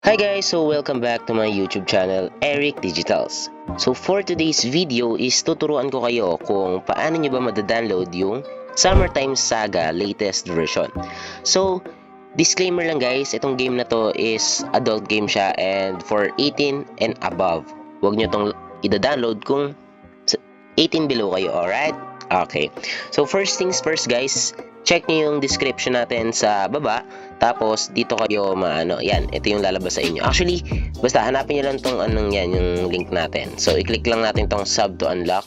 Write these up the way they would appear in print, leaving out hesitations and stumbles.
Hi guys, so welcome back to my YouTube channel, Eric Digitals. So for today's video is tuturuan ko kayo kung paano nyo ba madadownload yung Summertime Saga latest version. So, disclaimer lang guys, itong game na to is adult game siya and for 18 and above. Huwag nyo tong i-download kung 18 below kayo, alright? Okay. So first things first guys, check nyo yung description natin sa baba. Tapos, dito kayo yan, ito yung lalabas sa inyo. Actually, basta hanapin nyo lang tong yung link natin. So, i-click lang natin tong sub to unlock.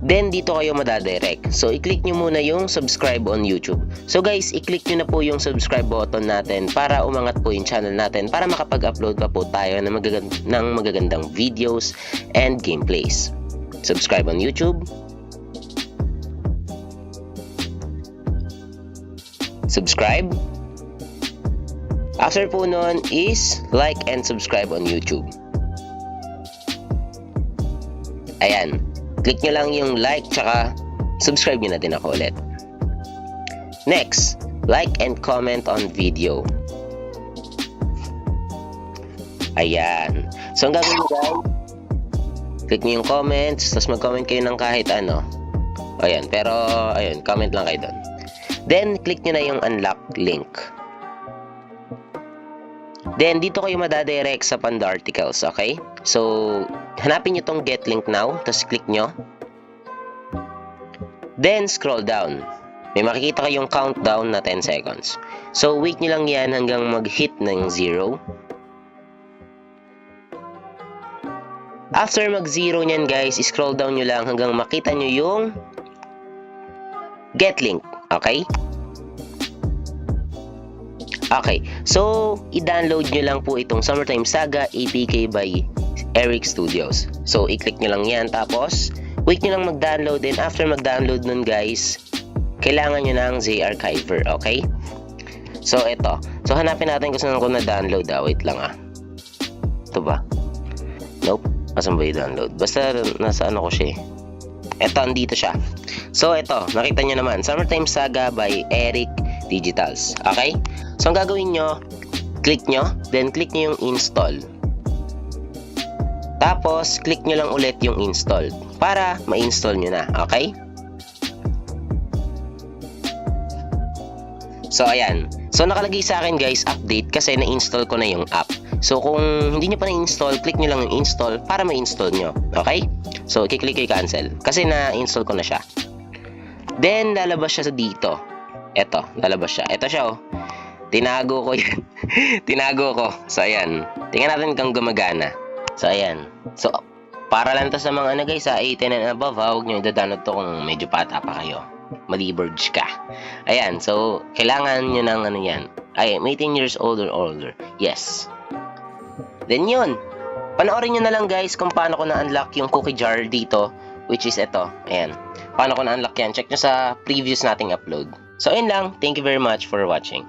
Then, dito kayo madadirect. So, i-click nyo muna yung subscribe on YouTube. So, guys, i-click nyo na po yung subscribe button natin para umangat po yung channel natin para makapag-upload pa po tayo ng magagandang videos and gameplays. Subscribe on YouTube. Subscribe. After po nun is like and subscribe on YouTube. Ayan. Click nyo lang yung like tsaka subscribe nyo na din ako ulit. Next, like and comment on video. Ayan. So, ang gagawin nyo guys, click nyo yung comments, tapos mag-comment kayo ng kahit ano. Ayan, pero, ayun, comment lang kayo doon. Then, click nyo na yung unlock link. Then, dito kayo madadirect sa Pandarticles, okay? So, hanapin nyo tong get link now, tapos click nyo. Then, scroll down. May makikita kayong countdown na 10 seconds. So, wait nyo lang yan hanggang mag-hit ng 0. After mag-0 nyan guys, scroll down nyo lang hanggang makita nyo yung get link. Okay? Okay. So, i-download nyo lang po itong Summertime Saga APK by Eric Studios. So, i-click nyo lang yan. Tapos, wait nyo lang mag-download. And after mag-download nun guys, kailangan nyo ng Z-Archiver. Okay? So, ito. So, hanapin natin kung saan ko na-download. Wait lang Ito ba? Nope. Asan ba i-download? Basta nasa ko siya Ito, andito siya. So, ito. Nakita nyo naman. Summertime Saga by Eric Digitals. Okay? So, ang gagawin nyo, click nyo. Then, click nyo yung install. Tapos, click nyo lang ulit yung install. Para ma-install nyo na. Okay? So, ayan. So, nakalagay sa akin guys, update kasi na-install ko na yung app. So, kung hindi nyo pa na-install, click nyo lang yung install para ma-install nyo. Okay? So, i-click kayo cancel. Kasi na-install ko na siya. Then, lalabas siya sa dito. Eto, lalabas siya. Eto siya, oh. Tinago ko yan. Tinago ko. So, ayan. Tingnan natin kung gumagana. So, ayan. So, para lang to sa mga guys, 18 and above, huwag nyo i-download to kung medyo bata pa kayo. Maliburge ka. Ayan. So, kailangan nyo ng yan. Ay, 18 years old or older. Yes. Then, yun. Panoorin nyo na lang guys kung paano ko na-unlock yung cookie jar dito, which is ito. Ayan. Paano ko na-unlock yan? Check nyo sa previous nating upload. So, ayun lang. Thank you very much for watching.